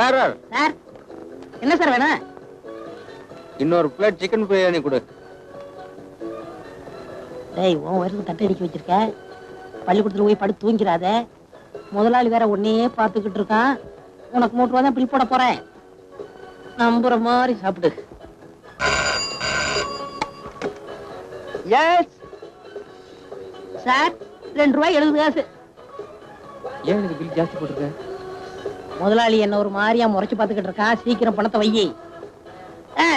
Sir sir என்ன sir வேணும்? இன்னொரு பிளேட் சிக்கன் பிரியாணி கொடு. டேய் உன் வயிறு தட்டை அடிக்க வச்சிருக்க. பள்ளிக்கூடத்துல போய் படுத்து தூங்கிறாத. முதலாளி வேற உன்னையே பார்த்துக்கிட்டு இருக்கான். உனக்கு 3 ரூபா தான் பில் போட போறேன். நம்புற மாதிரி சாப்பிடு. எஸ் சார் 2 ரூபாய் 70 காசு. ஏன் எனக்கு பில் ஜாஸ்தி போட்டிருக்க? முதலாளி என்ன ஒரு மாதிரியா முறைச்சு பார்த்துக்கிட்டு இருக்கான். சீக்கிரம் பணத்தை வையி.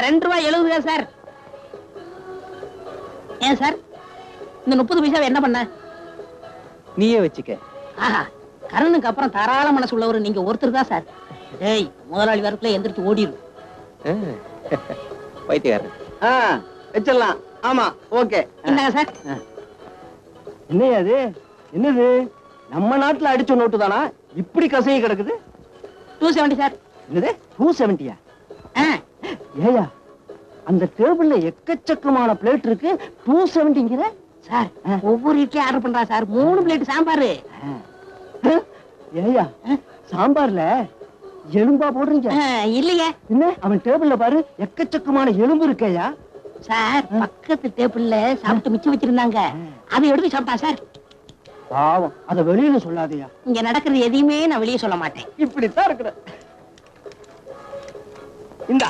2 ரூபாய் 70 காசு சார். ஏன் சார் இந்த 30 பைசாவை என்ன பண்ண? நீயே வச்சுக்க. ஆஹா, கரனுக்கு அப்புறம் தாராள மனசு உள்ளவர் நீங்க ஒருத்தர் தான் சார். டேய் முதலாளி வரக்குள்ள எந்திரிச்சு ஓடிடும். பைத்தியக்காரன். வச்சிடலாம். ஆமா ஓகே. என்னங்க சார்? என்னையா அது? என்னது நம்ம நாட்டுல அடிச்ச நோட்டு தானா இப்படி கசையை கிடக்குது? 270 சார். என்னது 270யா? ஏயா அந்த டேபிள்ல எக்கச்சக்கமான பிளேட் இருக்கு. 270ங்கிற சார் ஒவ்வொரு இட்லி ஆர்டர் பண்றா சார். 3 பிளேட் சாம்பார். ஏயா சாம்பார்ல எலும்பா போடுறீங்க? இல்லையே. என்ன அவன் டேபிள்ல பாரு எக்கச்சக்கமான எலும்பு இருக்கேயா. சார் பக்கத்து டேபிள்ல சாப்பிட்டு மிச்சம் வச்சிருந்தாங்க. அதை எடுத்து சாப்பிட்டா சார். பாவம் அத வெளியில சொல்லாதயா. இங்க நடக்கிறது எதையுமே நான் வெளியே சொல்ல மாட்டேன். இப்படித்தான் இருக்கிற. இந்த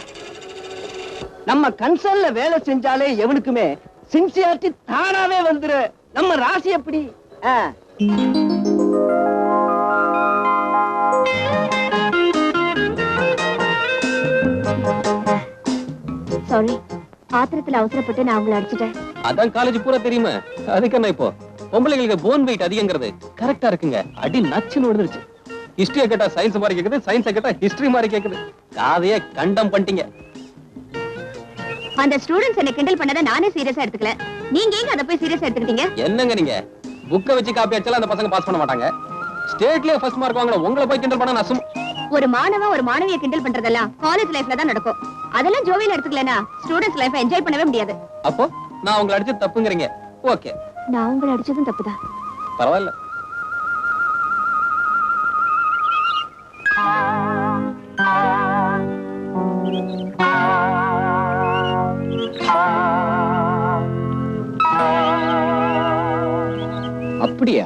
நம்ம கன்சர்ன்ல வேலை செஞ்சாலே எவனுக்குமே சின்சியாரிட்டி தானாவே வந்துரு. நம்ம ராசி எப்படி? சாரி, ஆத்திரத்துல அவசரப்பட்டு நான் உங்களை அடிச்சிட்டேன். அதான் காலேஜ் பூரா தெரியுமா? அதுக்கு என்ன இப்போ பொம்பளைங்களுக்கு போன் வெயிட் அதிகங்கிறது கரெக்டா இருக்குங்க. அடி நச்சுன்னு விழுந்துருச்சு. ஹிஸ்டரியை கேட்டா சயின்ஸ் மாதிரி கேக்குது, சயின்ஸை கேட்டா ஹிஸ்டரி மாதிரி கேக்குது. காதைய கண்டம் பண்ணிட்டீங்க. அந்த ஸ்டூடண்ட்ஸ் என்ன கிண்டல் பண்ணத நானே சீரியஸா எடுத்துக்கல. நீங்க ஏங்க அத போய் சீரியஸா எடுத்துக்கிட்டீங்க? என்னங்க நீங்க புக்க வச்சு காப்பி அடிச்சாலும் அந்த பசங்க பாஸ் பண்ண மாட்டாங்க. ஸ்டேட்லயே ஃபர்ஸ்ட் மார்க் வாங்கல உங்களை போய் கிண்டல் பண்ண நசும். ஒரு மாணவன் ஒரு மாணவியை கிண்டல் பண்றதெல்லாம் காலேஜ் லைஃப்ல தான் நடக்கும். அதெல்லாம் ஜோவியல் எடுத்துக்கலனா ஸ்டூடண்ட்ஸ் லைஃபை என்ஜாய் பண்ணவே முடியாது. அப்போ நான் உங்களை அடிச்சு தப்புங்கறீங்க. ஓகே, நான் உங்களை அடிச்சதும் தப்புதான். பரவாயில்ல. அப்படியா?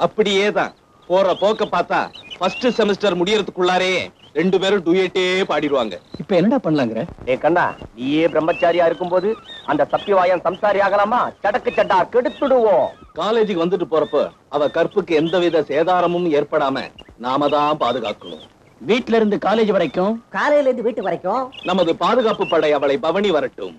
அப்படியே தான். போற போக்க பார்த்தா ஃபர்ஸ்ட் செமஸ்டர் முடியறதுக்குள்ளாரே 2 பேரும் டுயட்டே பாடிடுவாங்க. இப்போ என்னடா பண்ணலாங்கற? டேய் கண்ணா, நீயே பிரம்மச்சாரியா இருக்கும்போது அந்த சத்தியவாயன் சம்சாரி ஆகலாமா? சடக்கு சட்டா கெடுத்துடுவோம். காலேஜுக்கு வந்துட்டு போறப்ப அவ கற்புக்கு எந்தவித சேதாரமும் ஏற்படாம நாம தான் பாதுகாக்கணும். வீட்ல இருந்து காலேஜ் வரைக்கும், காலையில இருந்து வீட்டு வரைக்கும் நமது பாதுகாப்பு படை அவளை பவனி வரட்டும்.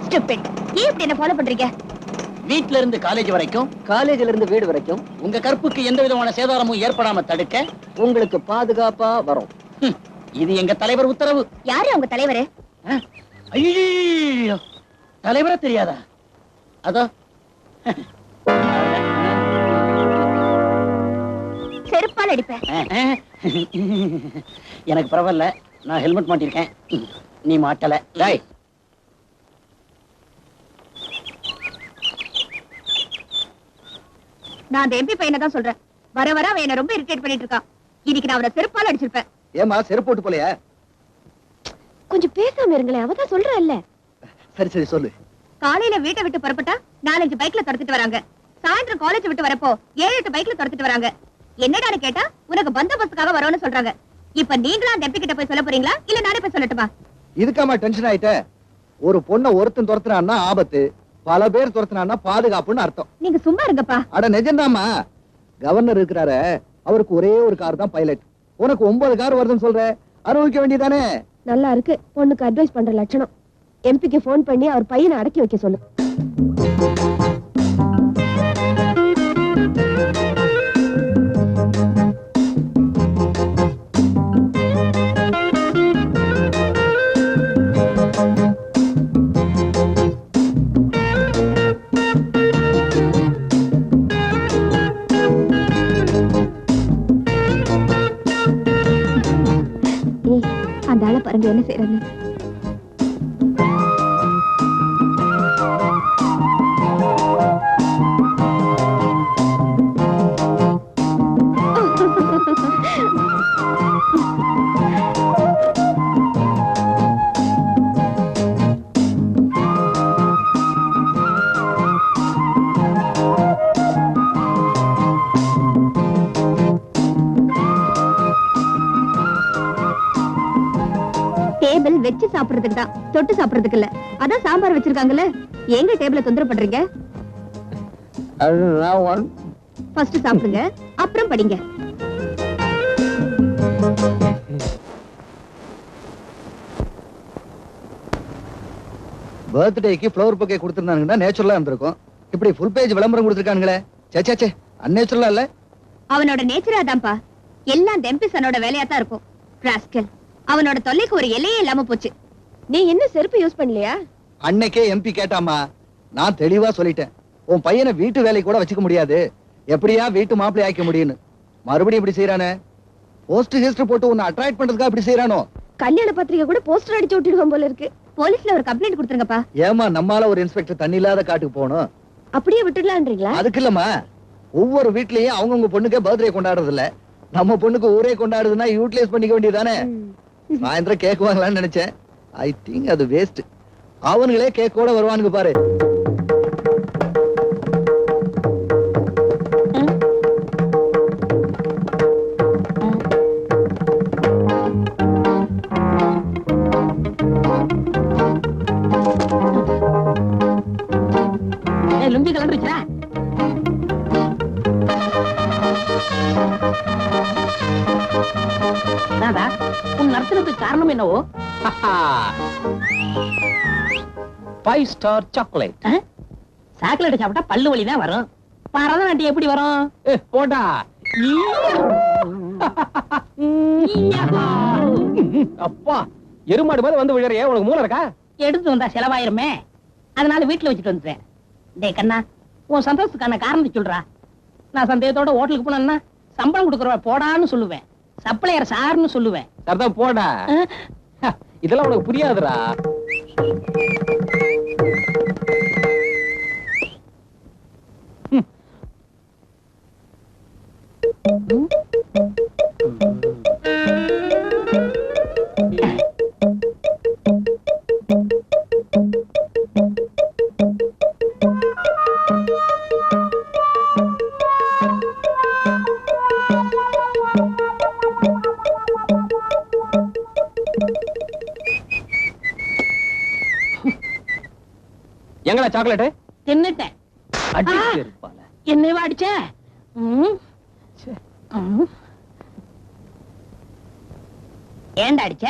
ஸ்டூபிட். ஏன் இப்படி என்ன ஃபாலோ பண்றீங்க? வீட்ல இருந்து காலேஜ் வரைக்கும், காலேஜ்ல இருந்து வீடு வரைக்கும் உங்க கற்புக்கு எந்த விதமான சேதாரமும் ஏற்படாம தடுக்க உங்களுக்கு பாதுகாப்பா வரும். இது எங்க தலைவர் உத்தரவு. யாரு உங்க தலைவரு? ஐயோ, தலைவரே தெரியாதா? அதோ செருப்பால் அடிப்பேன். எனக்கு பரவாயில்ல, நான் ஹெல்மெட் மாட்டிருக்கேன். நீ மாட்டல. டேய் நான் அந்த எம்பி பையனை தான் சொல்றேன். வர வர அவன் என்ன ரொம்ப இரிட்டேட் பண்ணிட்டு இருக்கான். இன்னைக்கு நான் அவனை செருப்பால் அடிச்சிருப்பேன். ஏமா செருப்பு போட்டு போலையா? கொஞ்சம் பேசாம இருங்களேன், அவதான் சொல்றல்ல. சரி சரி சொல்லு. காலையில வீட்டை விட்டு புறப்பட்டா 4-5 பைக்ல துரத்திட்டு வராங்க. சாயந்தரம் காலேஜ் விட்டு வரப்போ 7-8 பைக்ல துரத்திட்டு வராங்க. என்னடான்னு கேட்டா உனக்கு பந்தோபஸ்துக்காக வரோன்னு சொல்றாங்க. இப்ப நீங்களா அந்த எம்பி கிட்ட போய் சொல்ல போறீங்களா இல்ல நானே போய் சொல்லட்டுமா? இதுக்காம டென்ஷன் ஆயிட்ட? ஒரு பொண்ண ஒருத்தன் துரத்துறான்னா ஆபத்து, பல பேர் துரத்துனான்னா பாதுகாப்புன்னு அர்த்தம். நீங்க சும்மா இருங்கப்பா. அட நிஜம்தாமா. கவர்னர் இருக்கிறாரு, அவருக்கு ஒரே ஒரு கார் தான் பைலட். உனக்கு 9 கார் வருதுன்னு சொல்ற, அனுபவிக்க வேண்டியதானே? நல்லா இருக்கு. பொண்ணுக்கு அட்வைஸ் பண்ற லட்சணம். எம்பிக்கு போன் பண்ணி அவர் பையனை அடக்கி வைக்க சொல்லு. அந்த ஆளை பாருங்க என்ன செய்யறேன்னு. டேபிள் வெச்சு சாப்பிடுறதுக்கு தான், தொட்டு சாப்பிடுறதுக்கு இல்ல. அதான் சாம்பார் வச்சிருக்காங்கல்ல, எங்க டேபிள தொந்தரவு பண்றீங்க? ஃபர்ஸ்ட் சாப்பிடுங்க, அப்புறம் படிங்க. பர்த்டேக்கு ஃப்ளவர் பொக்கே கொடுத்திருந்தாங்கன்னா நேச்சுரலா இருந்திருக்கும். இப்படி ஃபுல் பேஜ் விளம்பரம் கொடுத்திருக்காங்களே, சே அன்நேச்சுரலா இல்ல. அவனோட நேச்சரா தான்ப்பா, எல்லாம் டெம்பிசனோட வேலையா தான் இருக்கும். ராஸ்கல், அவனோட தொல்லைக்கு ஒரு எல்லையே இல்லாம போச்சு. நீ என்ன செருப்பு யூஸ் பண்ணலையா? அன்னைக்கே எம்பி கேட்டாமா, நான் தெளிவா சொல்லிட்டேன். உன் பையனை வீட்டு வேலை கூட வச்சுக்க முடியாது, எப்படியா வீட்டு மாப்பிள்ளை ஆக்க முடியும்னு. மறுபடியும் இப்படி செய்யறானே, போஸ்ட் ஹிஸ்டரி போட்டு உன்னை அட்ராக்ட் பண்றதுக்காக இப்படி செய்யறானோ? கல்யாண பத்திரிகை கூட போஸ்டர் அடிச்சு விட்டுடுவோம் போல இருக்கு. போலீஸ்ல ஒரு கம்ப்ளைண்ட் கொடுத்துருங்கப்பா. ஏமா நம்மால ஒரு இன்ஸ்பெக்டர் தண்ணி இல்லாத காட்டுக்கு போகணும்? அப்படியே விட்டுடலான்றீங்களா? அதுக்கு இல்லம்மா, ஒவ்வொரு வீட்லயும் அவங்கவுங்க பொண்ணுக்கே பர்த்டே கொண்டாடுறது இல்ல, நம்ம பொண்ணுக்கு ஊரே கொண்டாடுதுன்னா யூட்டிலைஸ் பண்ணிக்க வேண்டியதானே. சாயந்தரம் கேக் வாங்கலாம்னு நினைச்சேன். ஐ திங்க் அது வேஸ்ட். அவனுங்களே கேக்கோட வருவானுங்க பாரு. லுங்கி கலந்துருச்சா? உன் நடத்துறதுக்கு காரணம் என்னவோ? 5 ஸ்டார் சாக்லேட். சாக்லேட் சாப்பிட்டா பல்லு வலி தான் வரும். பரதநாட்டியம் எப்படி வரும்? போடா. அப்பா, எருமாடு மாதிரி வந்து விழுறியே, உனக்கு மூளை இருக்கா? எடுத்து வந்தா செலவாயிருமே, அதனால வீட்டுல வச்சுட்டு வந்துட்டேன். டே கண்ணா, உன் சந்தோஷத்துக்கான காரணத்தை சொல்றா. நான் சந்தேகத்தோட ஹோட்டலுக்கு போனேன்னா சம்பளம் கொடுக்குறவ போடான்னு சொல்லுவேன், சப்ளையர் சார்னு சொல்லுவேன். சரிதான், போடா. இதெல்லாம் உனக்கு புரியாதுடா. எங்கடா சாக்லேட்? தின்னுட்டேன். என்னைவா அடிச்ச? ஏண்டா அடிச்ச?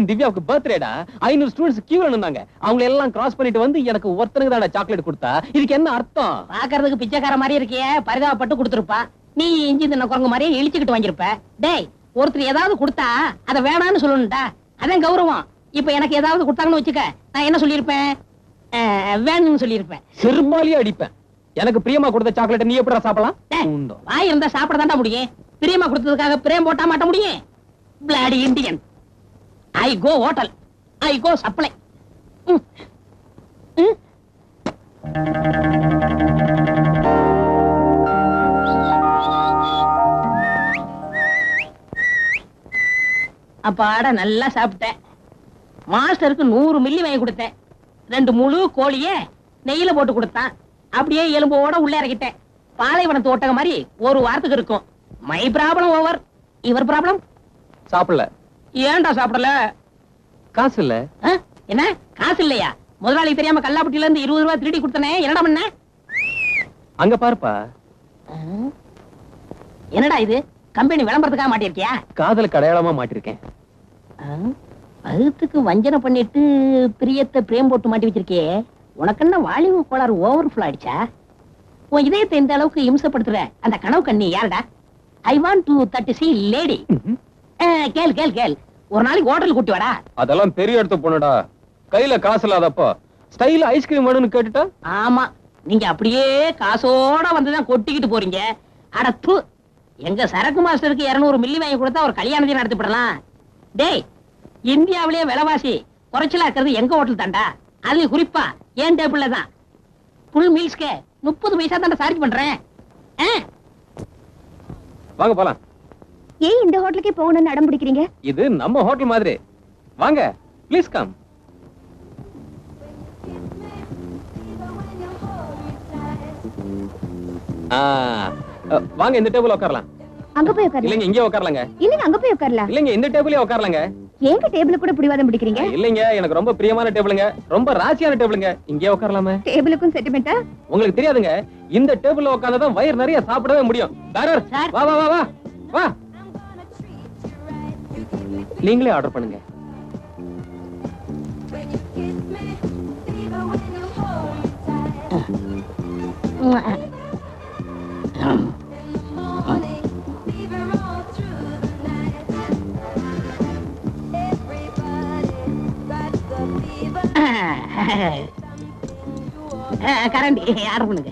திவ்யாவுக்கு பர்த்டேடா, 500 ஸ்டூடண்ட்ஸ் கியூல நின்னாங்க. அவங்க எல்லாம் கிராஸ் பண்ணிட்டு வந்து எனக்கு ஒருத்தனுக்கு தான் சாக்லேட் கொடுத்தா. இதுக்கு என்ன அர்த்தம்? பாக்குறதுக்கு பிச்சைக்கார மாதிரி இருக்கியே, பரிதாபப்பட்டு கொடுத்துருப்பா. நீ இஞ்சி தின்ன குரங்கு மாதிரியே இழிச்சுக்கிட்டு வாங்கிருப்ப. டேய், ஒருத்தர் ஏதாவது கொடுத்தா அதை வேணான்னு சொல்லணும்டா, அதான் கௌரவம். இப்ப எனக்கு ஏதாவது கொடுத்தாங்கன்னு வச்சுக்க, நான் என்ன சொல்லிருப்பேன்? வேணும்னு சொல்லிருப்பேன். செருமாலியா அடிப்பேன். எனக்கு பிரியமா கொடுத்த சாக்லேட் நீ எப்படி சாப்பிடலாம்? வாய் இருந்தா சாப்பிட தாண்டா முடியும். பிரியமா கொடுத்ததுக்காக பிரேம் போட்டா மாட்ட முடியும்? Bloody Indian. I go hotel, I go supply. அப்பாட நல்லா சாப்பிட்டேன். மாஸ்டருக்கு 100 மில்லி வாங்கி கொடுத்தேன். 2 முழு கோழிய நெய்யில போட்டு கொடுத்தான். அப்படியே எலும்போட உள்ள இறக்கிட்டேன். பாலைவனத்து ஒட்டக மாதிரி ஒரு வாரத்துக்கு இருக்கும். My problem over. இவர் ப்ராப்ளம்? சாப்பிடல. ஏன்டா சாப்பிடல? காசு இல்ல. என்ன காசு இல்லையா? முதலாளி தெரியாம கல்லாப்பட்டியில இருந்து 20 ரூபாய் திருடி கொடுத்தனே, என்னடா பண்ண? அங்க பாருப்பா. என்னடா இது, கம்பெனி விளம்பரத்துக்காக மாட்டிருக்கியா? காதலுக்கு அடையாளமா மாட்டிருக்கேன். பகுத்துக்கு வஞ்சனை பண்ணிட்டு பிரியத்தை பிரேம் போட்டு மாட்டி வச்சிருக்கே. உனக்கு என்ன வாலிப கோளாறு ஓவர்ஃபுல் ஆயிடுச்சா? உன் இதயத்தை இந்த அளவுக்கு இம்சப்படுத்துற அந்த கனவு கண்ணி யாருடா? I want to that C lady. கேள் கேள் கேள், ஒரு நாளைக்கு ஹோட்டல் கூட்டி வாடா. அதெல்லாம் பெரிய இடத்து பொண்ணுடா, கையில காசு இல்லாதப்போ ஸ்டைல் ஐஸ்கிரீம் வேணும்னு கேட்டுட்டா? ஆமா, நீங்க அப்படியே காசோட வந்துதான் கொட்டிக்கிட்டு போறீங்க. அடத்து, எங்க சரக்கு மாஸ்டருக்கு 200 மில்லி வாங்கி கொடுத்தா ஒரு கல்யாணத்தையும் நடத்திவிடலாம். டேய், இந்தியாவிலேயே விலைவாசி குறைச்சலா இருக்கிறது எங்க ஹோட்டல் தாண்டா. அதுலயும் குறிப்பா ஏன் டேபிள்ல தான். ஃபுல் மீல்ஸ்க்கு 30 பைசா தாண்டா சார்ஜ் பண்றேன். வாங்க போலாம். ஏன் இந்த ஹோட்டலுக்கே போகணும்னு அடம் பிடிக்கிறீங்க? இது நம்ம ஹோட்டல் மாதிரி. வாங்க, ப்ளீஸ் கம். வாங்க, இந்த டேபிள் உட்காரலாம். அங்க போய் உட்காரலாம். இல்லைங்க, இங்கே உட்காரலாங்க. இல்லங்க, அங்க போய் உட்காரலாம். இல்லைங்க, இந்த டேபிளே உட்காரலாங்க. ஏங்க டேபிள் கூட பிடிவாதம் பிடிக்கிறீங்க? இல்லைங்க, எனக்கு ரொம்ப பிரியமான டேபிளுங்க, ரொம்ப ராசியான டேபிளுங்க. இங்கே உட்காரலாமே. டேபிளுக்கும் சென்டிமெண்டா? உங்களுக்கு தெரியாதுங்க, இந்த டேபிள்ல உட்கார்ந்தாதான் வயிறு நிறைய சாப்பிடவே முடியும். பேரர், வா வா வா வா வா. நீங்களே ஆர்டர் பண்ணுங்க. கரண்டி ஆர்டர் பண்ணுங்க.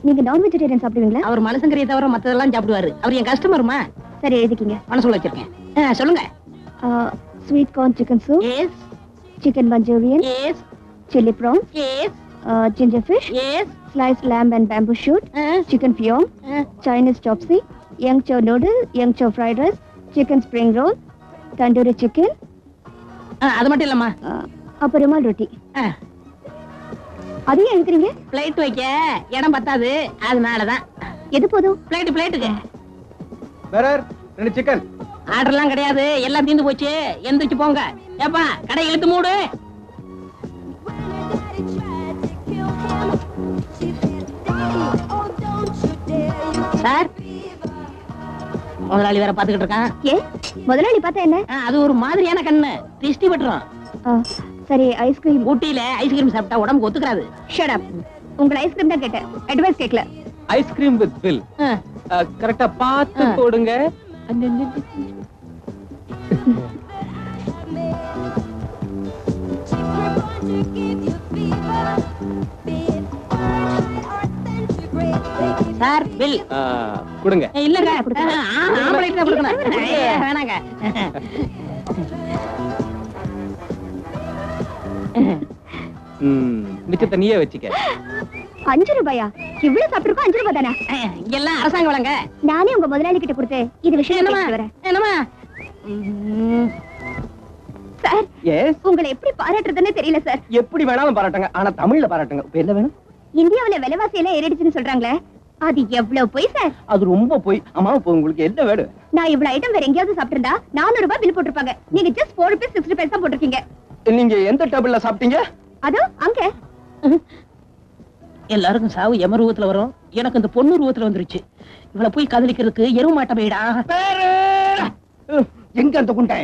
நீங்க நான் வெஜிடேரியன் சாப்பிடுவீங்களா? அவர் மனசங்கரியை தவிர மத்ததெல்லாம் சாப்பிடுவாரு. அவர் என் கஸ்டமர்மா. சரி, எழுதிக்கீங்க. மனசுல வச்சிருக்கேன். சொல்லுங்க. Sweet corn chicken soup. Yes. Chicken manchurian. Yes. chili prawns. Yes. ginger fish. Yes. sliced lamb and bamboo shoot. chicken fyong. Chinese chopsy. young chow noodle. young chow fried rice. chicken spring roll. tandoori chicken. அது மட்டும் இல்லம்மா. அப்ப ருமால் ரொட்டி. அதையும் எழுதுறீங்க? Plate வைக்க இடம் பத்தாது, அதனாலதான். எது போதும்? பிளேட்டுக்கு. வேறர் 2 சிக்கன். ஆர்டர்லாம் கிடையாது, எல்லாம் தீந்து போச்சு. எந்திரிச்சு போங்க. ஏப்பா, கடை இழுத்து மூடு. சார், முதலாளி வேற பாத்துக்கிட்டு இருக்கான். ஏ, முதலாளி பார்த்தா என்ன? அது ஒரு மாதிரியான கண்ணு, திருஷ்டி பட்டுரும். சரி, ஐஸ்கிரீம். ஊட்டியில ஐஸ்கிரீம் சாப்பிட்டா உடம்புக்கு ஒத்துக்கிறாது. Shut up. உங்க ஐஸ்கிரீம் தான் கேட்டேன், அட்வைஸ் கேட்கல. Ice cream with bill. கரெக்டா பார்த்து போடுங்க. சார், பில் கொடுங்க. இல்லங்க, ஆம்பளைட்டு தான் கொடுக்கணும். வேணாங்க. மிச்சத்தை நீயே வச்சுக்க. 5 ரூபாயா? இவ்வளவு சாப்பிட்டுருக்கோம். 5 ரூபாய் தானே? இங்கெல்லாம் அரசாங்க வழங்க. நானே உங்க முதலாளி கிட்ட கொடுத்து இது விஷயம் வரேன். என்னமா சார்? எஸ். உங்களை எப்படி பாராட்டுறதுன்னு தெரியல சார். எப்படி வேணாலும் பாராட்டுங்க, ஆனா தமிழ்ல பாராட்டுங்க. இப்ப என்ன வேணும்? இந்தியாவுல விலைவாசி எல்லாம் ஏறிடுச்சுன்னு சொல்றாங்களே, அது எவ்வளவு போய் சார்? அது ரொம்ப போய். அம்மா, இப்போ உங்களுக்கு என்ன வேணும்? நான் இவ்வளவு ஐட்டம் வேற எங்கேயாவது சாப்பிட்டிருந்தா 400 ரூபாய் பில் போட்டிருப்பாங்க. நீங்க ஜஸ்ட் 4 rupees 60 paise தான் போட்டிருக்கீங்க. நீங்க எந்த டேபிள்ல சாப்பிட்டீங்க? அதோ அங்க. எல்லாருக்கும் சாவு எமருவத்துல வரும், எனக்கு இந்த பொண்ணு ரூபத்துல வந்துருச்சு. இவளை போய் காதலிக்கிறதுக்கு எருவு மாட்ட போயிடா. எங்க அந்த குண்டை?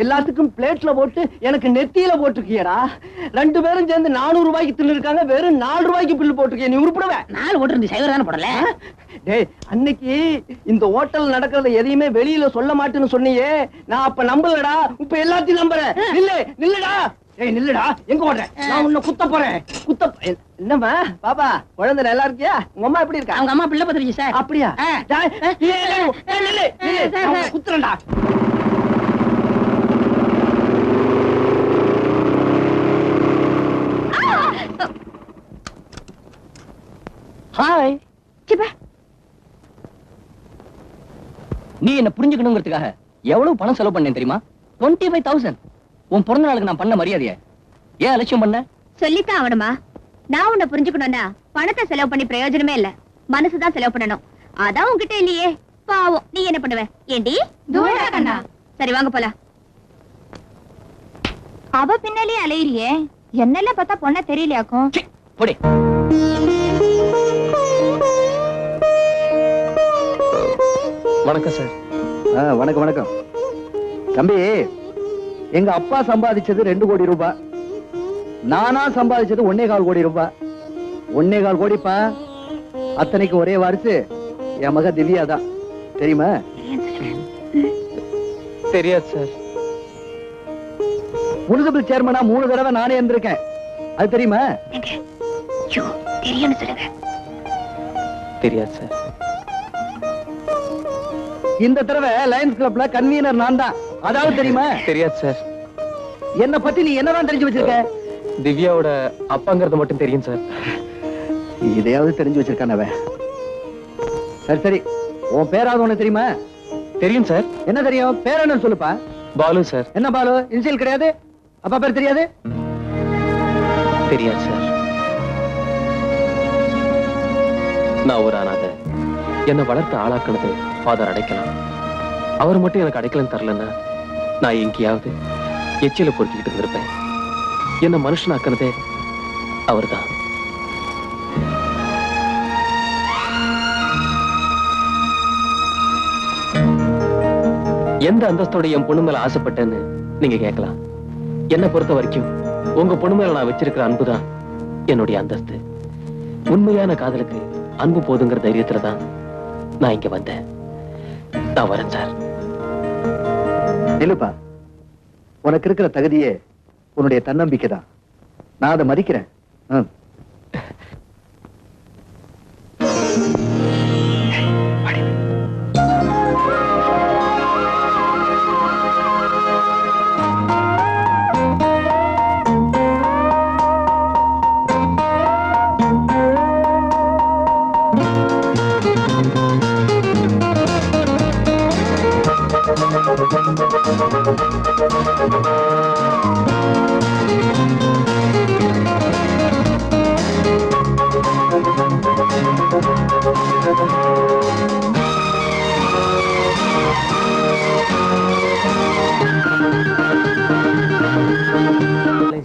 எல்லாத்துக்கும் பிளேட்ல போட்டு எனக்கு நெத்தியில போட்டுருக்கியடா. 2 பேரும் சேர்ந்து 400 ரூபாய்க்கு தின்னு இருக்காங்க, வெறும் 4 ரூபாய்க்கு பில்லு போட்டுருக்கிய. நீ உருப்பிடுவ? 4 ஓட்டு இருந்து சைவர் தானே போடல. டேய், அன்னைக்கு இந்த ஹோட்டல் நடக்கிறத எதையுமே வெளியில சொல்ல மாட்டேன்னு சொன்னியே, நான் அப்ப நம்பலடா. இப்ப எல்லாத்தையும் நம்புறேன். நில்லுடா. ஏய், நில்லுடா. எங்க ஓடுற? நான் உன்னை குத்த போறேன். என்னம்மா பாபா, குழந்தை நல்லா இருக்கியா? உங்க அம்மா எப்படி இருக்கா? அவங்க அம்மா பிள்ளை பத்திரிச்சு சார். அப்படியா? குத்துறா. ஹாய். நீ என்ன புரிஞ்சுக்கணுங்கிறதுக்காக எவ்வளவு பணம் செலவு பண்ணேன் தெரியுமா? 25,000. உன் பிறந்த நாளுக்கு நான் பண்ண மரியாதைய ஏன் அலட்சியம் பண்ண? சொல்லித்தான் ஆகணுமா? நான் உன்னை புரிஞ்சுக்கணும்னா பணத்தை செலவு பண்ணி பிரயோஜனமே இல்ல, மனசுதான் செலவு பண்ணணும். அதான் உன்கிட்ட இல்லையே. பாவம், நீ என்ன பண்ணுவ? ஏண்டி தூரா கண்ணா? சரி, வாங்க போலாம். அவ பின்னாலே அலையிறியே, என்னெல்லாம் பார்த்தா பொண்ண தெரியலையாக்கும். போடி. வணக்கம் சார். வணக்கம் வணக்கம். தம்பி, எங்க அப்பா சம்பாதிச்சது 2 கோடி ரூபாய், நானா சம்பாதிச்சது 1.25 கோடி ரூபாய். 1.25 கோடிப்பா. அத்தனைக்கு ஒரே வாரிசு என் மக திவ்யா தான். தெரியுமா? தெரியாது சார். முனிசிபல் சேர்மனா 3 தடவை நானே இருந்திருக்கேன். அது தெரியுமா? தெரியும்னு சொல்லுங்க. தெரியாது சார். இந்த தடவை லயன்ஸ் கிளப்ல கன்வீனர் நான் தான். அதாவது தெரியுமா? தெரியாது சார். என்ன பத்தி நீ என்னதான் தெரிஞ்சு வச்சிருக்க? திவ்யாவோட அப்பாங்கிறது மட்டும் தெரியும் சார். இதையாவது தெரிஞ்சு வச்சிருக்கான் அவன். சரி சரி, உன் பேராவது உனக்கு தெரியுமா? தெரியும் சார். என்ன தெரியும்? பேர் என்னன்னு சொல்லுப்பா. பாலு சார். என்ன பாலு? இனிஷியல் கிடையாது? அப்பா பேர் தெரியாது? தெரியாது சார். நான் ஒரு அனாதை. என்னை வளர்த்து ஆளாக்குனது ஃபாதர் அடைக்கலாம். அவர் மட்டும் எனக்கு அடைக்கலம் தரலன்னா நான் எங்கேயாவது எச்சில பொறுக்கிட்டு இருந்திருப்பேன். என்ன மனுஷனாக்குனதே அவர்தான். எந்த அந்தஸ்தோட என் பொண்ணு மேல ஆசைப்பட்டேன்னு நீங்க கேட்கலாம். என்ன பொறுத்த வரைக்கும் உங்க பொண்ணு மேல நான் வச்சிருக்கிற அன்புதான் என்னுடைய அந்தஸ்து. உண்மையான காதலுக்கு அன்பு போதுங்கிற தைரியத்துலதான் நான் இங்க வந்தேன். நான் வரேன் சார். நிலுப்பா, உனக்கு இருக்கிற தகுதியே உன்னுடைய தன்னம்பிக்கை தான். நான் அதை மதிக்கிறேன்.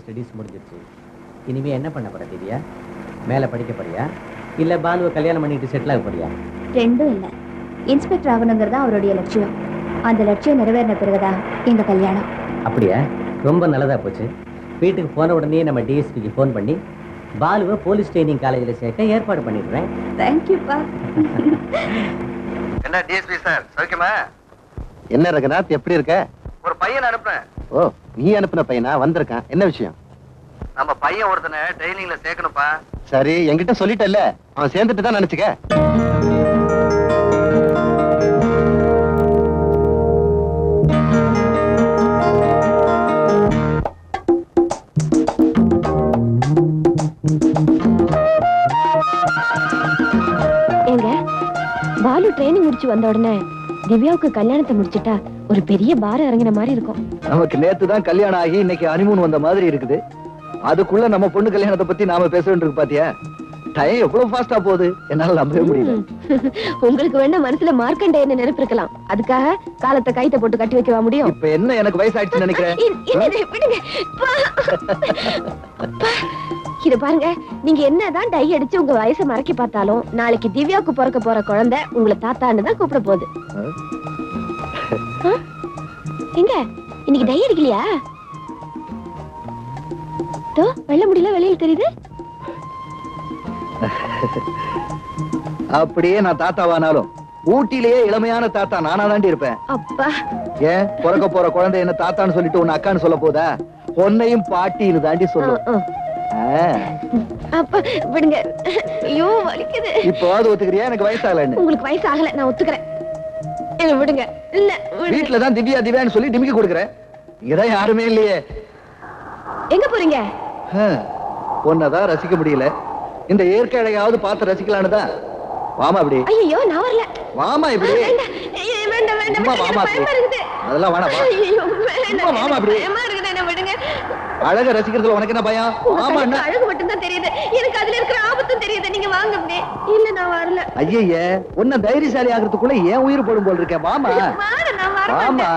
ஸ்டடீஸ் முடிஞ்சிருச்சு. இனிமே என்ன பண்ண போற திவ்யா? மேல படிக்க போறியா இல்ல பாலுவை கல்யாணம் பண்ணிட்டு செட்டில் ஆக போறியா? ரெண்டும் இல்ல. இன்ஸ்பெக்டர் ஆகணுங்கிறதா அவருடைய லட்சியம். அந்த லட்சியம் நிறைவேறின பிறகுதான் எங்க கல்யாணம். அப்படியா? ரொம்ப நல்லதா போச்சு. வீட்டுக்கு போன உடனே நம்ம டிஎஸ்பிக்கு ஃபோன் பண்ணி பாலுவை போலீஸ் ட்ரைனிங் காலேஜில் சேர்க்க ஏற்பாடு பண்ணிடுறேன். தேங்க்யூப்பா. என்ன டிஎஸ்பி சார், சௌக்கியமா? என்ன ரங்கநாத், எப்படி இருக்க? ஒரு பையன் அனுப்புறேன். ஓ, நீ அனுப்புன பையனா? வந்திருக்கான். என்ன விஷயம்? நம்ம பையன் ஒருத்தனை ட்ரைனிங்ல சேர்க்கணும்பா. சரி, என்கிட்ட சொல்லிட்டல்ல, அவன் சேர்ந்துட்டு தான் நினைச்சுக்க. ஏங்க, பாலு ட்ரைனிங் முடிச்சு வந்த உடனே திவ்யாவுக்கு கல்யாணத்தை முடிச்சிட்டா ஒரு பெரிய பாரம் இறங்கின மாதிரி இருக்கும். நமக்கு நேத்து தான் கல்யாணம் ஆகி இன்னைக்கு ஹனிமூன் வந்த மாதிரி இருக்குது. அதுக்குள்ள நம்ம பொண்ணு கல்யாணத்தை பத்தி நாம பேச வேண்டியிருக்கு. பாத்தியா, டைம் எவ்வளவு ஃபாஸ்டா போகுது, என்னால நம்பவே முடியல. உங்களுக்கு வேணா மனசுல மார்க்கண்டேயன்னு நினைப்பு இருக்கலாம். அதுக்காக காலத்தை கைத்த போட்டு கட்டி வைக்கவா முடியும்? இப்ப என்ன எனக்கு வயசாயிடுச்சுன்னு நினைக்கிறேன். இத பாருங்க, நீங்க என்னதான் டை அடிச்சு உங்க வயசை மறைக்க பார்த்தாலும் நாளைக்கு திவ்யாவுக்கு பிறக்க போற குழந்தை உங்களை தாத்தான்னு தான் கூப்பிட போகுது. எங்க இன்னைக்கு டை அடிக்கலையா? வெள்ள முடியல, வெளியில் தெரியுது. அப்படியே நான் தாத்தாவானாலும் ஊட்டிலேயே இளமையான தாத்தா நானா தாண்டி இருப்பேன். அப்பா, ஏன் பிறக்க போற குழந்தை என்ன தாத்தான்னு சொல்லிட்டு உன்னை அக்கான்னு சொல்ல போதா? பொன்னையும் பாட்டின்னு தாண்டி சொல்லும். அப்பா விடுங்க. ஐயோ வலிக்குது. இப்போது ஒத்துக்கிறியா எனக்கு வயசாகலன்னு? உங்களுக்கு வயசு ஆகல, நான் ஒத்துக்கிறேன். என்ன விடுங்க. இல்ல, வீட்டுலதான் திவ்யா திவ்யான்னு சொல்லி டிமிக்கி கொடுக்குறேன். இங்கதான் யாருமே இல்லையே. எங்க போறீங்க? பொண்ணதான் ரசிக்க முடியல, இந்த இயற்கை அழகாவது பார்த்து ரசிக்கலான்னு தான். வாமா இப்படி. ஐயோ நான் வரல. வாமா இப்படி. வேண்டாம் வேண்டாம், பயமா இருக்குது. அதெல்லாம் வேணாம். ஐயோ வேண்டாம், வாமா இப்படி. பயமா இருக்குது, என்ன விடுங்க. அழக ரசிக்கிறதுல உனக்கு என்ன பயம்? ஆமா, அழகு மட்டும் தான் தெரியுது, எனக்கு அதுல இருக்கிற ஆபத்தும் தெரியுது. நீங்க வாங்க அப்படி. இல்ல நான் வரல. ஐயே, உன்ன தைரியசாலி ஆகிறதுக்குள்ள ஏன் உயிர் போடும் போல் இருக்கேன். வாமா நான் வரல. வாமா.